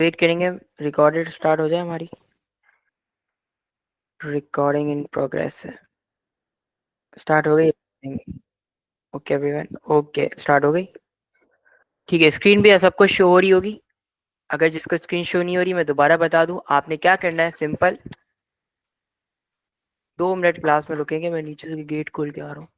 Wait करेंगे, recorded start हो जाए हमारी। रिकॉर्डिंग इन प्रोग्रेस है। स्टार्ट हो गई। ओके एवरीवन, ओके स्टार्ट हो गई। ठीक है, स्क्रीन भी सबको शो हो रही होगी। अगर जिसको स्क्रीन शो नहीं हो रही मैं दोबारा बता दूं, आपने क्या करना है, सिंपल 2 मिनट क्लास में रुकेंगे। मैं नीचे से गेट खोल के आ रहा हूँ।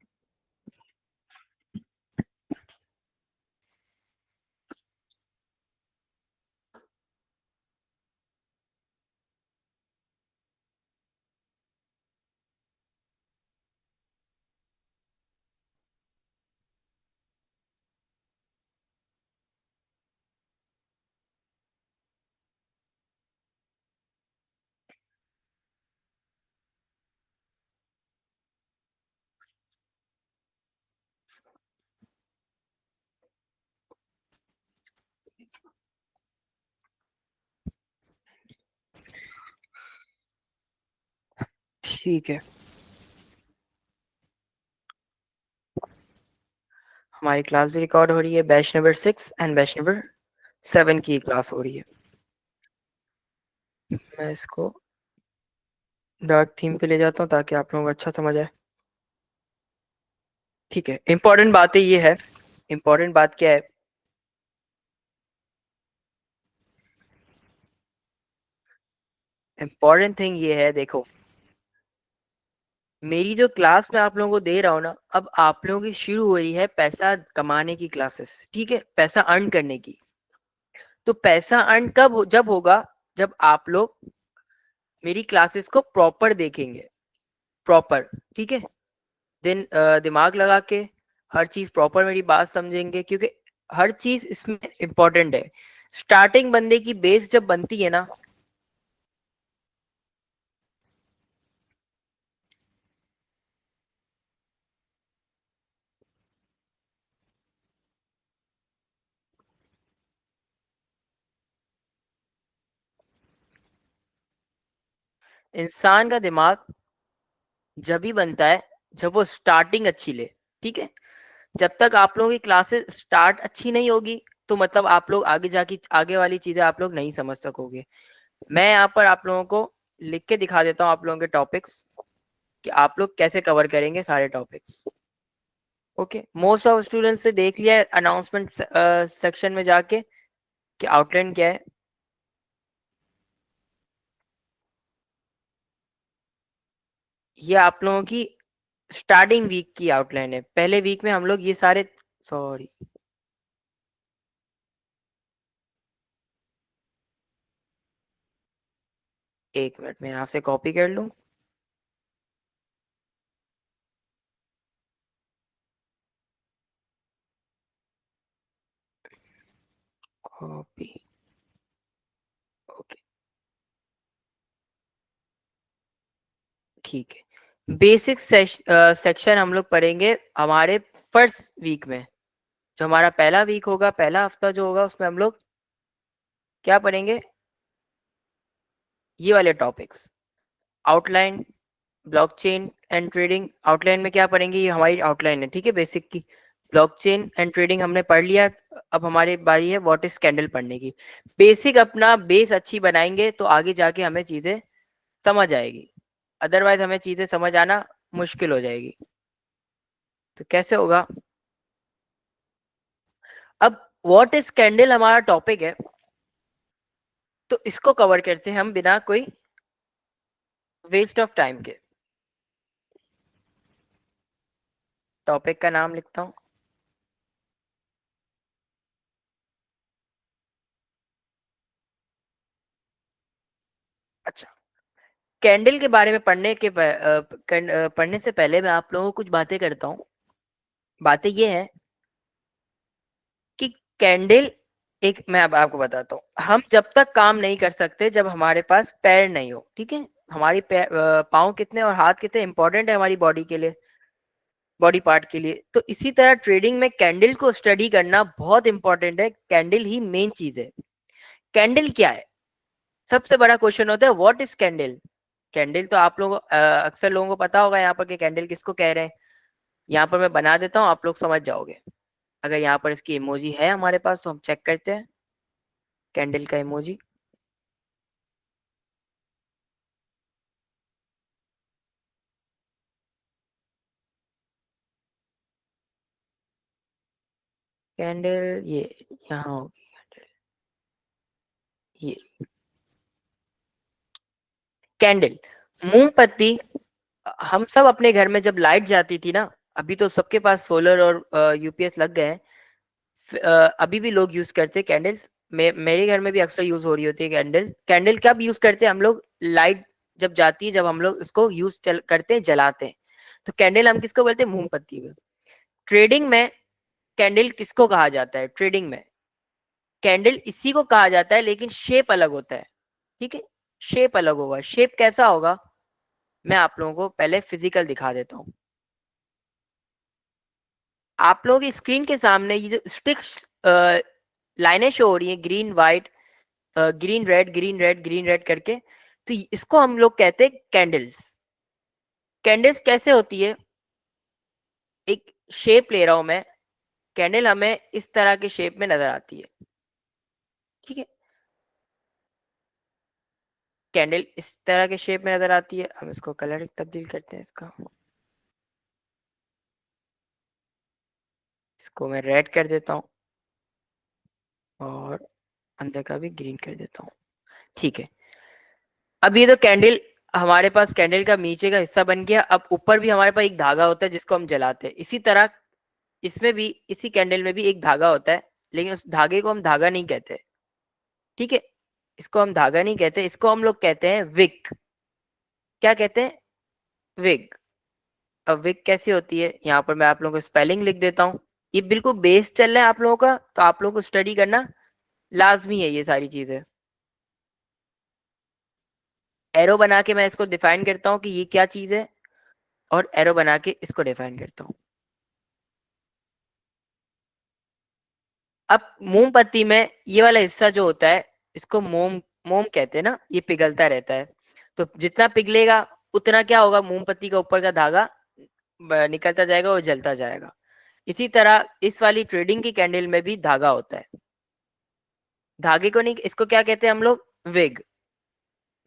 ठीक है, हमारी क्लास भी रिकॉर्ड हो रही है। Batch number 6 and batch number 7 की क्लास हो रही है। मैं इसको डार्क थीम पे ले जाता हूँ ताकि आप लोगों को अच्छा समझ आए। ठीक है, इंपॉर्टेंट बातें ये है। इंपॉर्टेंट बात क्या है? इंपॉर्टेंट थिंग ये है, देखो, मेरी जो क्लास में आप लोगों को दे रहा हूँ ना, अब आप लोगों की शुरू हो रही है पैसा कमाने की क्लासेस। ठीक है, पैसा अर्न करने की। तो पैसा अर्न जब होगा, जब आप लोग मेरी क्लासेस को प्रॉपर देखेंगे। प्रॉपर, ठीक है। दिन दिमाग लगा के हर चीज प्रॉपर मेरी बात समझेंगे, क्योंकि हर चीज इसमें इंपॉर्टेंट है। स्टार्टिंग बंदे की बेस जब बनती है ना, इंसान का दिमाग जब भी बनता है जब वो स्टार्टिंग अच्छी ले। ठीक है, जब तक आप लोगों की क्लासेस स्टार्ट अच्छी नहीं होगी, तो मतलब आप लोग आगे जाके आगे वाली चीजें आप लोग नहीं समझ सकोगे। मैं यहाँ पर आप लोगों को लिख के दिखा देता हूँ आप लोगों के टॉपिक्स, कि आप लोग कैसे कवर करेंगे सारे topics. Okay, most of students से देख लिया है अनाउंसमेंट सेक्शन में जाके कि आउटलाइन क्या है। ये आप लोगों की स्टार्टिंग वीक की आउटलाइन है। पहले वीक में हम लोग ये सारे, सॉरी, 1 मिनट में यहाँ से कॉपी कर लूँ। कॉपी। ओके, ठीक है। बेसिक सेक्शन हम लोग पढ़ेंगे हमारे फर्स्ट वीक में। जो हमारा पहला वीक होगा, पहला हफ्ता जो होगा, उसमें हम लोग क्या पढ़ेंगे? ये वाले topics, outline, blockchain and trading. Outline में क्या पढ़ेंगे? ये हमारी आउटलाइन है, ठीक है, बेसिक की। ब्लॉकचेन एंड ट्रेडिंग हमने पढ़ लिया। अब हमारी बारी है व्हाट इज कैंडल पढ़ने की। बेसिक अपना बेस अच्छी बनाएंगे तो आगे जाके हमें चीजें समझ आएगी। अदरवाइज हमें चीजें समझ आना मुश्किल हो जाएगी। तो कैसे होगा? अब व्हाट इज कैंडल हमारा टॉपिक है, तो इसको कवर करते हैं हम बिना कोई वेस्ट ऑफ टाइम के। टॉपिक का नाम लिखता हूँ। अच्छा, कैंडल के बारे में पढ़ने से पहले मैं आप लोगों को कुछ बातें करता हूँ। बातें ये हैं कि कैंडल, एक मैं अब आपको बताता हूँ। हम जब तक काम नहीं कर सकते जब हमारे पास पैर नहीं हो, ठीक है। हमारी पाँव कितने और हाथ कितने इंपॉर्टेंट है हमारी बॉडी के लिए, बॉडी पार्ट के लिए। तो इसी तरह ट्रेडिंग में कैंडल को स्टडी करना बहुत इंपॉर्टेंट है। कैंडल ही मेन चीज है। कैंडल क्या है? सबसे बड़ा क्वेश्चन होता है व्हाट इज कैंडल। कैंडल तो आप लोगों अक्सर लोगों को पता होगा यहाँ पर कि कैंडल किसको कह रहे हैं। यहाँ पर मैं बना देता हूँ, आप लोग समझ जाओगे। अगर यहाँ पर इसकी इमोजी है हमारे पास तो हम चेक करते हैं कैंडल का इमोजी। कैंडल ये यहाँ होगी कैंडल, ये कैंडल, मोमबत्ती। हम सब अपने घर में जब लाइट जाती थी ना, अभी तो सबके पास सोलर और यूपीएस लग गए हैं, अभी भी लोग यूज करते हैं कैंडल्स। मेरे घर में भी अक्सर यूज हो रही होती है कैंडल। कैंडल कब यूज करते हैं हम लोग? लाइट जब जाती है, जब हम लोग इसको यूज करते हैं, जलाते हैं। तो कैंडल हम किसको बोलते हैं? मोमबत्ती को। ट्रेडिंग में कैंडल किसको कहा जाता है? ट्रेडिंग में कैंडल इसी को कहा जाता है, लेकिन शेप अलग होता है। ठीक है, शेप अलग होगा। शेप कैसा होगा, मैं आप लोगों को पहले फिजिकल दिखा देता हूँ। आप लोगों की स्क्रीन के सामने ये जो स्टिक्स लाइनें शो हो रही है, green white, green red, green red, green red करके, तो इसको हम लोग कहते हैं कैंडल्स। कैंडल्स कैसे होती है? एक शेप ले रहा हूं मैं, कैंडल हमें इस तरह के शेप में नजर आती है। ठीक है, कैंडल इस तरह के शेप में नजर आती है। हम इसको कलर तब्दील करते हैं इसका, इसको मैं रेड कर देता हूँ और अंदर का भी ग्रीन कर देता हूँ। ठीक है, अब ये तो कैंडल, हमारे पास कैंडल का नीचे का हिस्सा बन गया। अब ऊपर भी हमारे पास एक धागा होता है जिसको हम जलाते हैं। इसी तरह इसमें भी, इसी कैंडल में भी एक धागा होता है, लेकिन उस धागे को हम धागा नहीं कहते। ठीक है, इसको हम धागा नहीं कहते, इसको हम लोग कहते हैं विक। क्या कहते हैं? विक। अब विक कैसी होती है, यहाँ पर मैं आप लोगों को स्पेलिंग लिख देता हूँ। ये बिल्कुल बेस चल रहा है आप लोगों का, तो आप लोगों को स्टडी करना लाजमी है ये सारी चीजें। एरो बना के मैं इसको डिफाइन करता हूँ कि ये क्या चीज है, और एरो बना के इसको डिफाइन करता हूँ। अब मोमबत्ती में ये वाला हिस्सा जो होता है, इसको मोम, मोम कहते हैं ना, ये पिघलता रहता है। तो जितना पिघलेगा उतना क्या होगा, मोमबत्ती का ऊपर का धागा निकलता जाएगा और जलता जाएगा। इसी तरह इस वाली ट्रेडिंग की कैंडल में भी धागा होता है। धागे को नहीं, इसको क्या कहते हैं हम लोग? विग।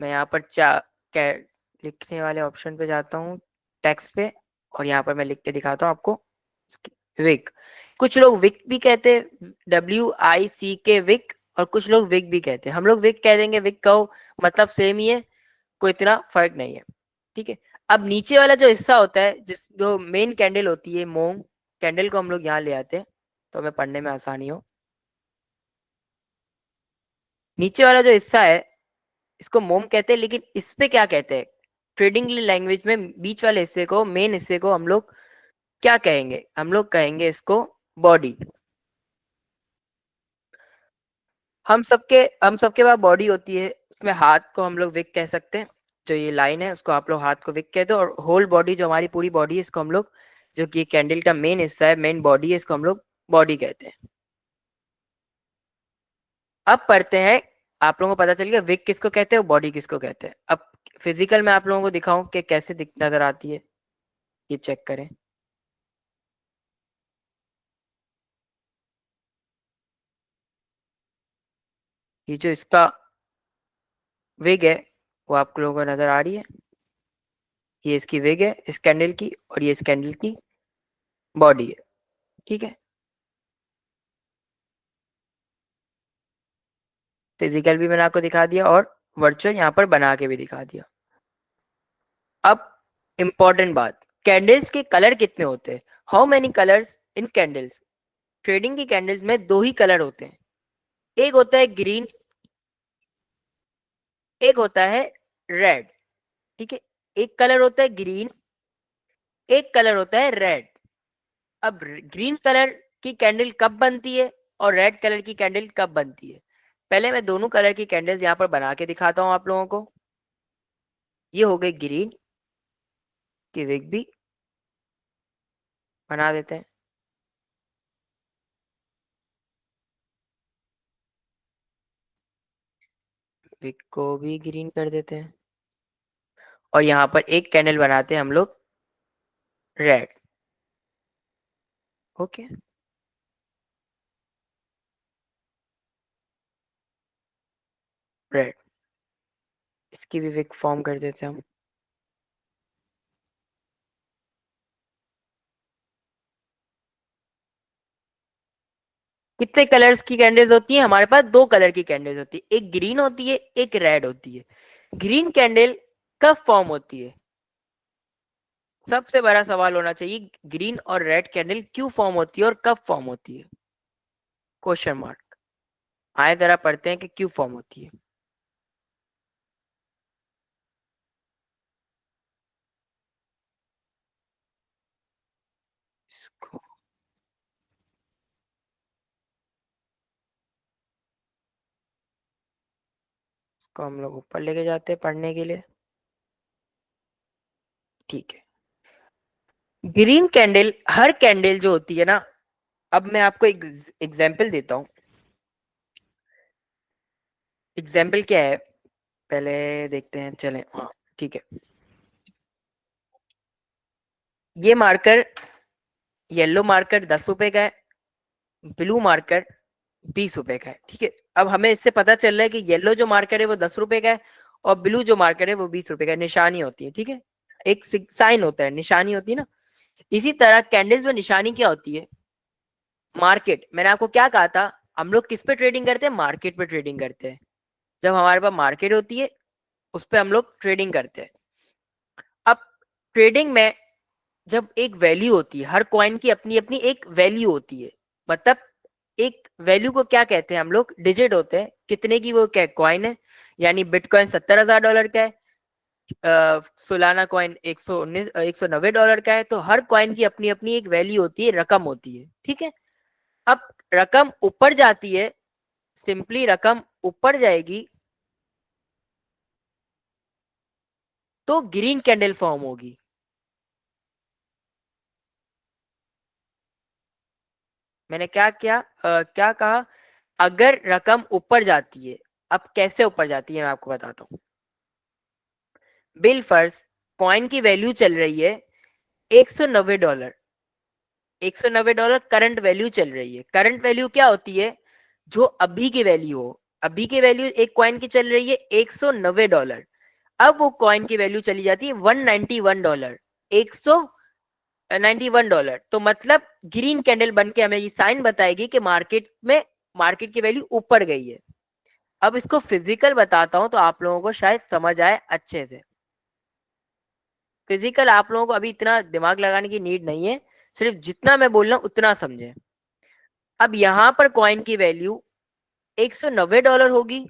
मैं यहाँ पर लिखने वाले ऑप्शन पे जाता हूँ, टेक्स्ट पे, और यहाँ पर मैं लिख के दिखाता हूँ आपको। विग, कुछ लोग विक भी कहते हैं, WIC विक, और कुछ लोग विग भी कहते हैं। हम लोग विक कह देंगे, विक कहो, मतलब सेम ही है, कोई इतना फर्क नहीं है। ठीक है, अब नीचे वाला जो हिस्सा होता है, जिस जो मेन कैंडल होती है, मोम कैंडल को हम लोग यहाँ ले आते हैं तो हमें पढ़ने में आसानी हो। नीचे वाला जो हिस्सा है, इसको मोम कहते हैं, लेकिन इस पे क्या कहते हैं ट्रेडिंग लैंग्वेज में? बीच वाले हिस्से को, मेन हिस्से को हम लोग क्या कहेंगे? हम लोग कहेंगे इसको बॉडी। हम सबके पास बॉडी होती है, उसमें हाथ को हम लोग विक कह सकते हैं। जो ये लाइन है उसको आप लोग हाथ को विक कहते हो, और होल बॉडी जो हमारी पूरी बॉडी है, इसको हम लोग, जो कि कैंडल का मेन हिस्सा है, मेन बॉडी है, इसको हम लोग बॉडी कहते हैं। अब पढ़ते हैं, आप लोगों को पता चल गया विक किसको कहते हैं और बॉडी किसको कहते हैं। अब फिजिकल में आप लोगों को दिखाऊं कि कैसे दिख नजर आती है, ये चेक करें। ये जो इसका विग है, वो आप लोगों को नजर आ रही है? ये इसकी विग है इस कैंडल की, और ये इस कैंडल की बॉडी है। ठीक है, फिजिकल भी मैंने आपको दिखा दिया और वर्चुअल यहाँ पर बना के भी दिखा दिया। अब इंपॉर्टेंट बात, कैंडल्स के कलर कितने होते हैं? How many colours in candles? Trading की कैंडल्स में दो ही कलर होते हैं। एक होता है ग्रीन, एक होता है रेड। ठीक है, एक कलर होता है ग्रीन, एक कलर होता है रेड। अब ग्रीन कलर की कैंडल कब बनती है और रेड कलर की कैंडल कब बनती है? पहले मैं दोनों कलर की कैंडल्स यहाँ पर बना के दिखाता हूँ आप लोगों को। ये हो गई ग्रीन की विग, भी बना देते हैं। विग को भी ग्रीन कर देते हैं, और यहाँ पर एक कैंडल बनाते हैं हम लोग रेड। ओके, रेड, इसकी भी विग फॉर्म कर देते हैं हम। कितने कलर्स की कैंडल्स होती है हमारे पास? दो कलर की कैंडल्स होती है, एक ग्रीन होती है एक रेड होती है। ग्रीन कैंडल कब फॉर्म होती है? सबसे बड़ा सवाल होना चाहिए, ग्रीन और रेड कैंडल क्यों फॉर्म होती है और कब फॉर्म होती है? Question mark. आए जरा पढ़ते हैं कि क्यों फॉर्म होती है। इसको को हम लोग ऊपर लेके जाते हैं पढ़ने के लिए। ठीक है। ग्रीन कैंडल, हर कैंडल जो होती है ना, अब मैं आपको एक एग्जाम्पल देता हूँ। एग्जाम्पल क्या है, पहले देखते हैं, चलें, हाँ ठीक है। ये मार्कर, येलो मार्कर 10 रुपए का है, ब्लू मार्कर 20 रुपए का है। ठीक है, अब हमें इससे पता चल रहा है कि येलो जो मार्कर है वो 10 रुपए का है और ब्लू जो मार्कर है वो 20 रुपए का है। निशानी होती है, ठीक है, एक साइन होता है, निशानी होती है ना। इसी तरह कैंडल्स में निशानी क्या होती है? मार्केट। मैंने आपको क्या कहा था, हम लोग किस पे ट्रेडिंग करते हैं? मार्केट पे ट्रेडिंग करते हैं। जब हमारे पास मार्केट होती है उस पे हम लोग ट्रेडिंग करते हैं। अब ट्रेडिंग में जब एक वैल्यू होती है, हर कॉइन की अपनी अपनी एक वैल्यू होती है, मतलब एक वैल्यू को क्या कहते हैं हम लोग? डिजिट होते हैं, कितने की वो क्या कॉइन है। यानी बिटकॉइन $70,000 का है, सोलाना कॉइन 190 डॉलर का है। तो हर कॉइन की अपनी अपनी एक वैल्यू होती है, रकम होती है, ठीक है। अब रकम ऊपर जाती है, सिंपली रकम ऊपर जाएगी तो ग्रीन कैंडल फॉर्म होगी। मैंने क्या क्या क्या कहा? अगर रकम ऊपर जाती है, अब कैसे ऊपर जाती है मैं आपको बताता हूँ। बिल फर्ज, कॉइन की वैल्यू चल रही है $190। $190 करंट वैल्यू चल रही है। करंट वैल्यू क्या होती है? जो अभी की वैल्यू हो। अभी की वैल्यू एक कॉइन की चल रही है $190। अब वो कॉइन की वैल्यू चली जाती है $191। $191, तो मतलब ग्रीन कैंडल बन के हमें ये साइन बताएगी कि मार्केट में, मार्केट की वैल्यू ऊपर गई है। अब इसको फिजिकल बताता हूं तो आप लोगों को शायद समझ आए अच्छे से। फिजिकल आप लोगों को अभी इतना दिमाग लगाने की नीड नहीं है, सिर्फ जितना मैं बोल रहा हूं उतना समझे। अब यहां पर कॉइन की वैल्यू $190 होगी,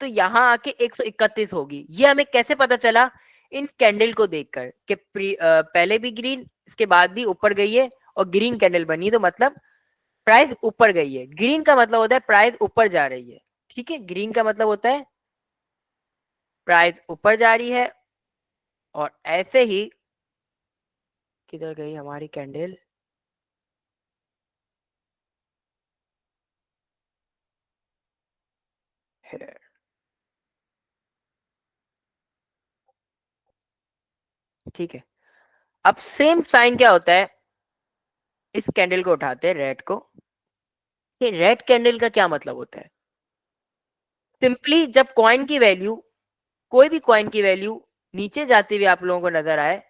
तो यहां आके 131 होगी। ये हमें कैसे पता चला? इन कैंडल को देखकर कि पहले भी ग्रीन, इसके बाद भी ऊपर गई है और ग्रीन कैंडल बनी, तो मतलब प्राइस ऊपर गई है। ग्रीन का मतलब होता है प्राइस ऊपर जा रही है, ठीक है, ग्रीन का मतलब होता है प्राइस ऊपर जा रही है। और ऐसे ही, किधर गई हमारी कैंडल? है, ठीक है। अब सेम साइन क्या होता है? इस कैंडल को उठाते हैं, रेड को। ये रेड कैंडल का क्या मतलब होता है? सिंपली जब कॉइन की वैल्यू, कोई भी कॉइन की वैल्यू नीचे जाती हुई आप लोगों को नजर आए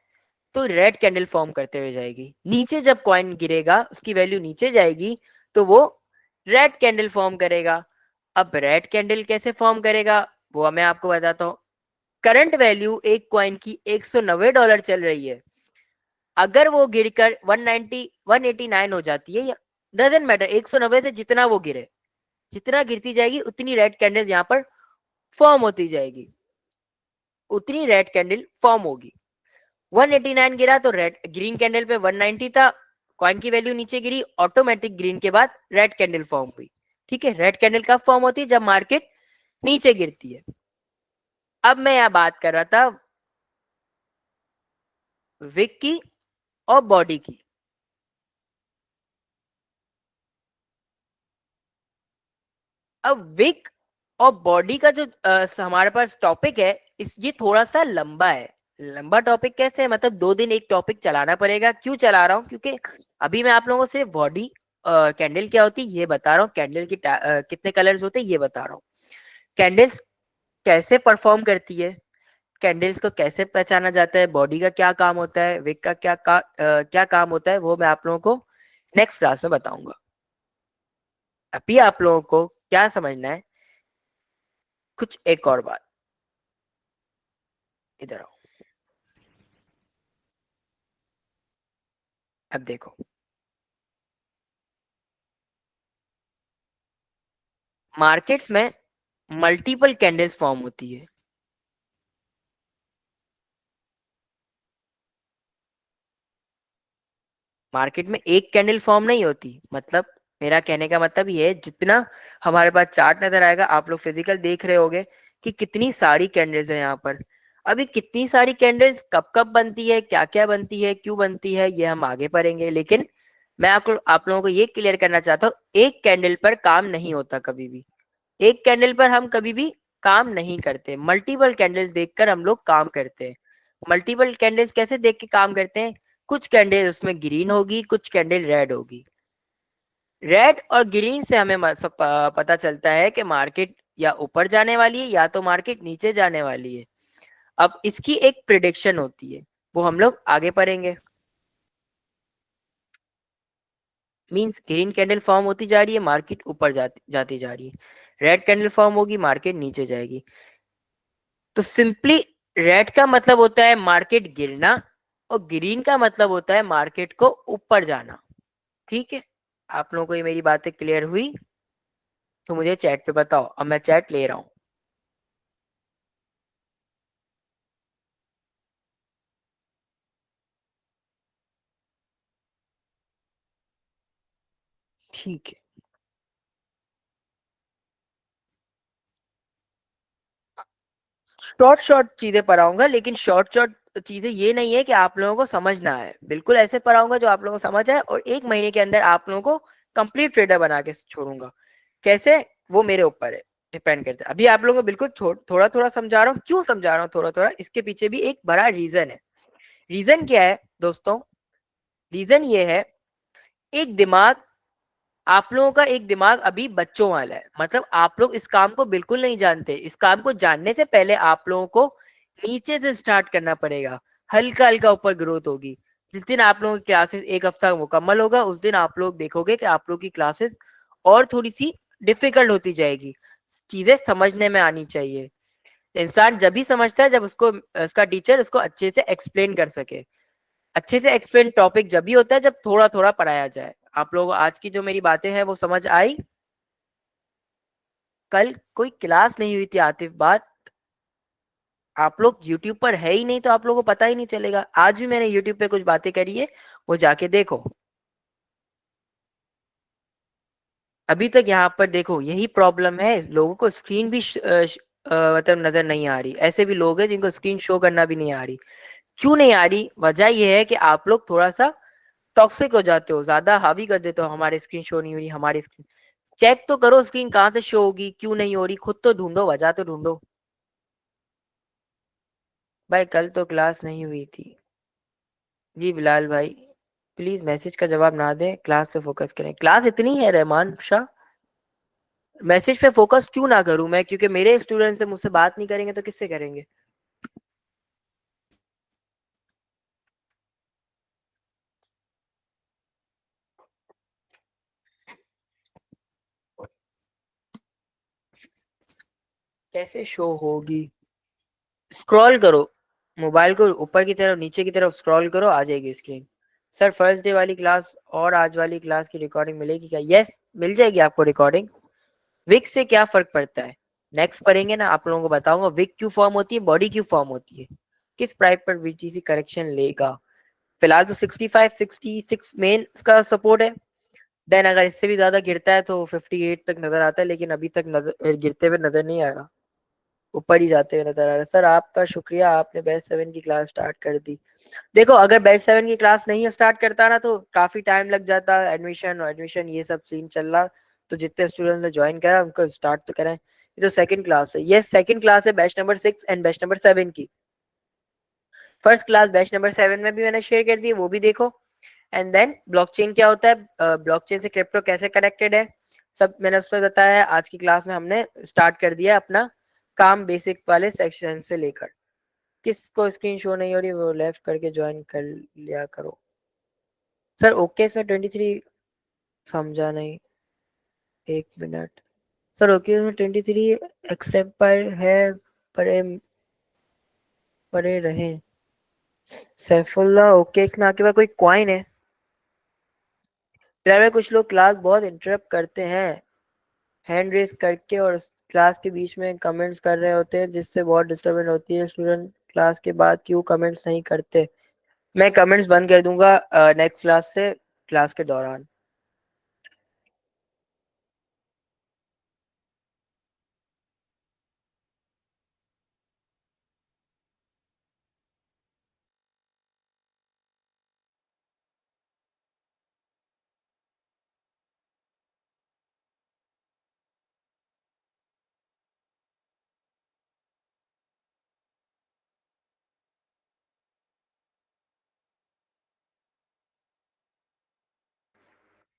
तो रेड कैंडल फॉर्म करते हुए जाएगी। नीचे जब कॉइन गिरेगा, उसकी वैल्यू नीचे जाएगी तो वो रेड कैंडल फॉर्म करेगा। अब रेड कैंडल कैसे फॉर्म करेगा वो मैं आपको बताता हूँ। करंट वैल्यू एक कॉइन की $190 चल रही है। अगर वो गिरकर 190 189 हो जाती है, या डजेंट मैटर, 190 से जितना वो गिरे, जितना गिरती जाएगी उतनी रेड कैंडल यहाँ पर फॉर्म होती जाएगी, उतनी रेड कैंडल फॉर्म होगी। 189 गिरा तो रेड, ग्रीन कैंडल पे 190 था, कॉइन की वैल्यू नीचे गिरी, ऑटोमेटिक ग्रीन के बाद रेड कैंडल फॉर्म हुई। ठीक है, रेड कैंडल कब फॉर्म होती है? जब मार्केट नीचे गिरती है। अब मैं यहाँ बात कर रहा था विक की और बॉडी की। अब विक और बॉडी का जो हमारे पास टॉपिक है, इस ये थोड़ा सा लंबा है। लंबा टॉपिक कैसे है? मतलब 2 दिन एक टॉपिक चलाना पड़ेगा। क्यों चला रहा हूँ? क्योंकि अभी मैं आप लोगों को सिर्फ बॉडी, कैंडल क्या होती है ये बता रहा हूँ, कैंडल की कितने कलर्स होते हैं ये बता रहा हूँ, कैंडल्स कैसे परफॉर्म करती है, कैंडल्स को कैसे पहचाना जाता है, बॉडी का क्या काम होता है, विक का क्या काम होता है, वो मैं आप लोगों को नेक्स्ट क्लास में बताऊंगा। अभी आप लोगों को क्या समझना है, कुछ एक और बात, इधर आओ। अब देखो, मार्केट्स में मल्टीपल कैंडल्स फॉर्म होती है। मार्केट में एक कैंडल फॉर्म नहीं होती, मतलब मेरा कहने का मतलब ये है, जितना हमारे पास चार्ट नजर आएगा, आप लोग फिजिकल देख रहे होगे कि कितनी सारी कैंडल्स है यहाँ पर। अभी कितनी सारी कैंडल्स कब कब बनती है, क्या क्या बनती है, क्यों बनती है, ये हम आगे पढ़ेंगे। लेकिन मैं आपको, आप लोगों को ये क्लियर करना चाहता हूँ, एक कैंडल पर काम नहीं होता कभी भी। एक कैंडल पर हम कभी भी काम नहीं करते, मल्टीपल कैंडल्स देखकर हम लोग काम करते हैं। मल्टीपल कैंडल्स कैसे देख के काम करते हैं, कुछ कैंडल उसमें ग्रीन होगी, कुछ कैंडल रेड होगी। रेड और ग्रीन से हमें पता चलता है कि मार्केट या ऊपर जाने वाली है या तो मार्केट नीचे जाने वाली है। अब इसकी एक प्रिडिक्शन होती है, वो हम लोग आगे पढ़ेंगे। मींस ग्रीन कैंडल फॉर्म होती जा रही है, मार्केट ऊपर जाती जा रही है। रेड कैंडल फॉर्म होगी, मार्केट नीचे जाएगी। तो सिंपली रेड का मतलब होता है मार्केट गिरना, और ग्रीन का मतलब होता है मार्केट को ऊपर जाना। ठीक है, आप लोगों को ये मेरी बातें क्लियर हुई? तो मुझे चैट पे बताओ, अब मैं चैट ले रहा हूँ। ठीक है, शॉर्ट शॉर्ट चीजें पढ़ाऊंगा, लेकिन शॉर्ट शॉर्ट चीजें ये नहीं है कि आप लोगों को समझना है, बिल्कुल ऐसे पढ़ाऊंगा जो आप लोगों को समझ आए, और 1 महीने के अंदर आप लोगों को कंप्लीट ट्रेडर बना के छोड़ूंगा। कैसे, वो मेरे ऊपर है, डिपेंड करता है। अभी आप लोगों को बिल्कुल थोड़ा थोड़ा समझा रहा हूँ। क्यों समझा रहा हूँ थोड़ा थोड़ा, इसके पीछे भी एक बड़ा रीजन है। रीजन क्या है दोस्तों? रीजन ये है, एक दिमाग, आप लोगों का एक दिमाग अभी बच्चों वाला है, मतलब आप लोग इस काम को बिल्कुल नहीं जानते। इस काम को जानने से पहले आप लोगों को नीचे से स्टार्ट करना पड़ेगा, हल्का हल्का ऊपर ग्रोथ होगी। जिस दिन आप लोगों की क्लासेस 1 हफ्ता मुकम्मल होगा, उस दिन आप लोग देखोगे कि आप लोग की क्लासेस और थोड़ी सी डिफिकल्ट होती जाएगी, चीजें समझने में आनी चाहिए। इंसान जब भी समझता है जब उसको उसका टीचर उसको अच्छे से एक्सप्लेन कर सके। अच्छे से एक्सप्लेन टॉपिक जब भी होता है जब थोड़ा थोड़ा पढ़ाया जाए। आप लोग आज की जो मेरी बातें हैं वो समझ आई? कल कोई क्लास नहीं हुई थी आतिफ, बात आप लोग यूट्यूब पर है ही नहीं, तो आप लोगों को पता ही नहीं चलेगा। आज भी मैंने यूट्यूब पे कुछ बातें करी है, वो जाके देखो। अभी तक यहाँ पर देखो, यही प्रॉब्लम है, लोगों को स्क्रीन भी मतलब नजर नहीं आ रही। ऐसे भी लोग हैं जिनको स्क्रीन शो करना भी नहीं आ रही। क्यों नहीं आ रही? वजह यह है कि आप लोग थोड़ा सा टॉक्सिक हो जाते हो, ज्यादा हावी कर देते हो, हमारी स्क्रीन शो नहीं हो रही, हमारी स्क्रीन। चेक तो करो स्क्रीन कहाँ से शो होगी, क्यों नहीं हो रही, खुद तो ढूंढो, वजह तो ढूंढो। भाई कल तो क्लास नहीं हुई थी। जी बिलाल भाई, प्लीज मैसेज का जवाब ना दें, क्लास पे फोकस करें। क्लास इतनी है रहमान शाह, मैसेज पे फोकस क्यों ना करूं मैं? क्योंकि मेरे स्टूडेंट से मुझसे बात नहीं करेंगे तो किससे करेंगे? कैसे शो होगी? स्क्रॉल करो, मोबाइल को ऊपर की तरफ नीचे की तरफ स्क्रॉल करो, आ जाएगी स्क्रीन। सर फर्स्ट डे वाली क्लास और आज वाली क्लास की रिकॉर्डिंग मिलेगी क्या? यस, मिल जाएगी आपको रिकॉर्डिंग। विक से क्या फर्क पड़ता है, नेक्स्ट पढ़ेंगे ना, आप लोगों को बताऊंगा विक क्यों फॉर्म होती है, बॉडी क्यों फॉर्म होती है, किस प्राइस पर बीटीसी करेक्शन लेगा। फिलहाल तो 65 66 मेन का सपोर्ट है। देन अगर इससे भी ज्यादा गिरता है तो 58 तक नजर आता है, लेकिन अभी तक नजर गिरते हुए नजर नहीं आ रहा, ऊपर ही जाते हुए नजर आ रहा है। सर आपका शुक्रिया, आपने बैच 7 की क्लास स्टार्ट कर दी। देखो अगर बैच 7 की क्लास नहीं स्टार्ट करता ना तो काफी टाइम लग जाता, एडमिशन एडमिशन ये सब सीन चल रहा। तो जितने स्टूडेंट्स ने ज्वाइन करा उनको स्टार्ट तो करें। ये तो सेकंड क्लास है, ये सेकंड क्लास है batch number 6 and batch number 7 की। फर्स्ट क्लास बैच नंबर 7 में भी मैंने शेयर कर दी, वो भी देखो। एंड देन ब्लॉकचेन क्या होता है, ब्लॉकचेन से क्रिप्टो कैसे कनेक्टेड है, सब मैंने उसमें बताया है। आज की क्लास में हमने स्टार्ट कर दिया अपना काम बेसिक वाले सेक्शन से लेकर। किसको स्क्रीन शो नहीं हो रही वो लेफ्ट करके ज्वाइन कर लिया करो। सर ओके इसमें 23 समझा नहीं। एक मिनट सर। ओके उसमें 23 एक्सेप्ट पर है। परे परे रहे। सैफुल्ला ओके इसमें आपके पास कोई क्वाइन है? यार कुछ लोग क्लास बहुत इंटरप्ट करते हैं हैंड रेस करके, और क्लास के बीच में कमेंट्स कर रहे होते हैं, जिससे बहुत डिस्टर्बेंस होती है। स्टूडेंट क्लास के बाद क्यों कमेंट्स नहीं करते? मैं कमेंट्स बंद कर दूंगा नेक्स्ट क्लास से, क्लास के दौरान।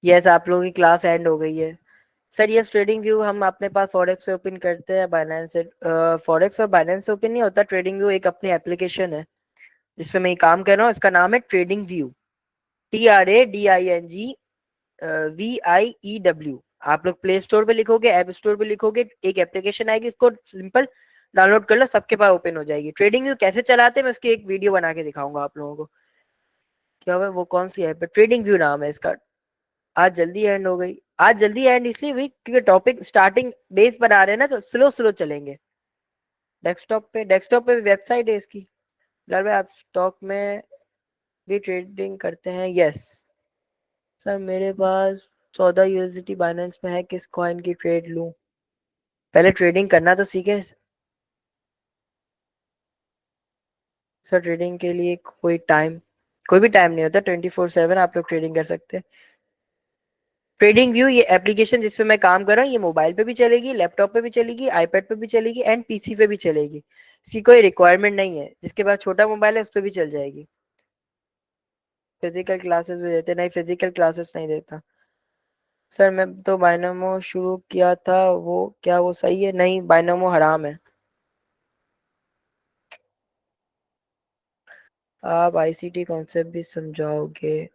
यस, आप लोगों की क्लास एंड हो गई है। सर ये ट्रेडिंग व्यू हम अपने पास फॉरेक्स से ओपन करते हैं, बाइनेंस से। फॉरेक्स और बाइनेंस से ओपन नहीं होता। ट्रेडिंग व्यू एक अपनी एप्लीकेशन है जिसपे मैं ये काम कर रहा हूँ। इसका नाम है ट्रेडिंग व्यू। TRADINGVIEW। आप लोग प्ले स्टोर पे लिखोगे, ऐप स्टोर पे लिखोगे, एक एप्लीकेशन आएगी, इसको सिंपल डाउनलोड कर लो, सबके पास ओपन हो जाएगी। ट्रेडिंग व्यू कैसे चलाते हैं मैं उसकी एक वीडियो बना के दिखाऊंगा आप लोगों को। क्या हुआ, वो कौन सी ऐप है? ट्रेडिंग व्यू नाम है इसका। आज जल्दी एंड हो गई। आज जल्दी एंड इसलिए हुई क्योंकि टॉपिक स्टार्टिंग बेस पर आ रहे हैं ना, तो स्लो स्लो चलेंगे। डेस्कटॉप पे वेबसाइट है इसकी। लाल भाई आप स्टॉक में भी ट्रेडिंग करते हैं? यस सर, मेरे पास 14 USDT बाइनेंस में है। किस कॉइन की ट्रेड लूं? पहले ट्रेडिंग करना तो सीखे। सर ट्रेडिंग के लिए कोई भी टाइम नहीं होता। 24/7 आप लोग ट्रेडिंग कर सकते हैं। ट्रेडिंग व्यू ये एप्लीकेशन जिसपे मैं काम कर रहा हूँ, ये मोबाइल पे भी चलेगी, लैपटॉप पे भी चलेगी, आईपैड पे भी चलेगी एंड पीसी पे भी चलेगी। इसकी कोई रिक्वायरमेंट नहीं है, जिसके पास छोटा मोबाइल है उस पर भी चल जाएगी। फिजिकल क्लासेस भी देते? नहीं, फिजिकल क्लासेस नहीं देता। सर मैं तो बायनोमो शुरू किया था, वो क्या वो सही है? नहीं, बायनोमो हराम है। आप आईसीटी कॉन्सेप्ट भी समझाओगे?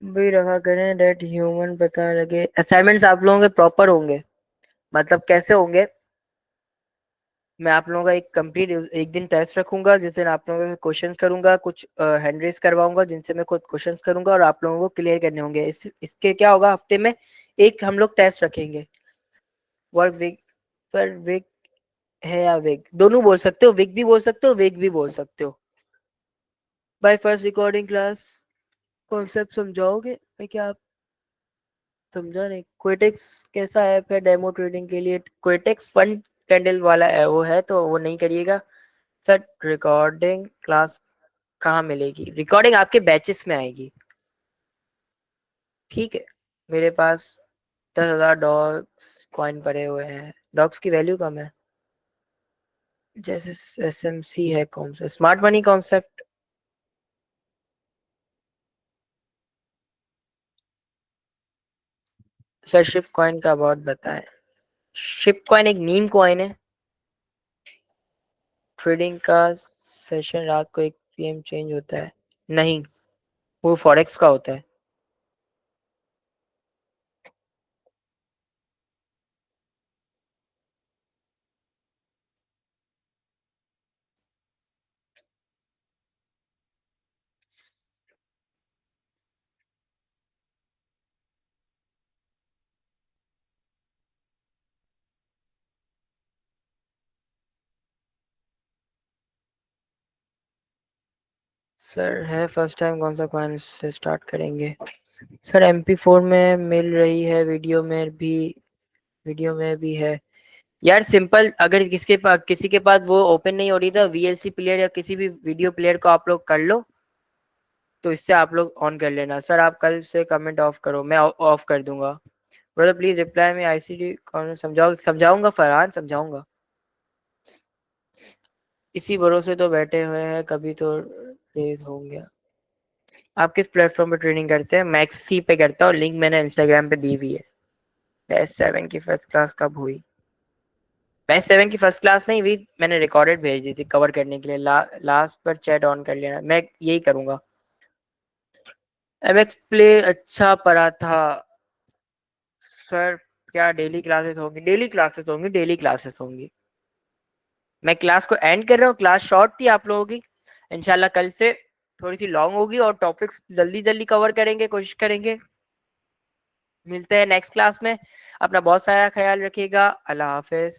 भी रखा करें डेट ह्यूमन पता लगे। असाइनमेंट्स आप लोगों के प्रॉपर होंगे? मतलब कैसे होंगे? मैं आप लोगों का एक कंप्लीट एक दिन टेस्ट रखूंगा, जिस दिन आप लोगों के क्वेश्चंस करूंगा, कुछ हैंड रेस करवाऊंगा जिनसे मैं खुद क्वेश्चंस करूंगा, और आप लोगों को क्लियर करने होंगे। इसके क्या होगा, हफ्ते में एक हम लोग टेस्ट रखेंगे। वर्क वीक पर वीक है या वीक दोनों बोल सकते हो, वीक भी बोल सकते हो, वीक भी बोल सकते हो। By first recording class concept समझाओगे? मैं क्या आप समझा नहीं। क्विटेक्स कैसा ऐप है डेमो ट्रेडिंग के लिए? क्विटेक्स फंड कैंडल वाला है, वो है तो वो नहीं करिएगा। सर रिकॉर्डिंग क्लास कहाँ मिलेगी? रिकॉर्डिंग आपके बैचेस में आएगी। ठीक है, मेरे पास 10,000 डॉग्स कॉइन पड़े हुए हैं। डॉग्स की वैल्यू कम है। जैसे SMC है, कौन सा smart money concept? Sir ship coin का बहुत बताएं। शिप कॉइन एक नीम कॉइन है। ट्रेडिंग का सेशन रात को 1 PM चेंज होता है? नहीं, वो फॉरेक्स का होता है। सर है फर्स्ट टाइम, कौन सा कॉइन से स्टार्ट करेंगे? सर MP4 में मिल रही है, वीडियो में भी है। यार सिंपल, अगर किसी के पास वो ओपन नहीं हो रही था VLC प्लेयर या किसी भी वीडियो प्लेयर को आप लोग कर लो, तो इससे आप लोग ऑन कर लेना। सर आप कल से कमेंट ऑफ करो, मैं ऑफ कर दूंगा। ब्रदर प्लीज रिप्लाई में ICT कौन समझाऊंगा फरहान, समझाऊंगा। इसी भरोसे तो बैठे हुए हैं, कभी तो रेज होंगे। आप किस प्लेटफॉर्म पे ट्रेनिंग करते हैं? मैक्सी पे करता हूँ, लिंक मैंने इंस्टाग्राम पे दी हुई है। बेस्ट सेवन की फर्स्ट क्लास कब हुई? बेस्ट सेवन की फर्स्ट क्लास नहीं हुई, मैंने रिकॉर्डेड भेज दी थी कवर करने के लिए। लास्ट पर चैट ऑन कर लेना, मैं यही करूंगा। एमएक्स प्ले अच्छा पढ़ा था सर। क्या डेली क्लासेस होंगी? डेली क्लासेस होंगी, डेली क्लासेस होंगी। मैं क्लास को एंड कर रहा हूँ, क्लास शॉर्ट थी आप लोगों की। इंशाल्लाह कल से थोड़ी सी लॉन्ग होगी और टॉपिक्स जल्दी जल्दी कवर करेंगे, कोशिश करेंगे। मिलते हैं नेक्स्ट क्लास में। अपना बहुत सारा ख्याल रखिएगा। अल्लाह हाफिज।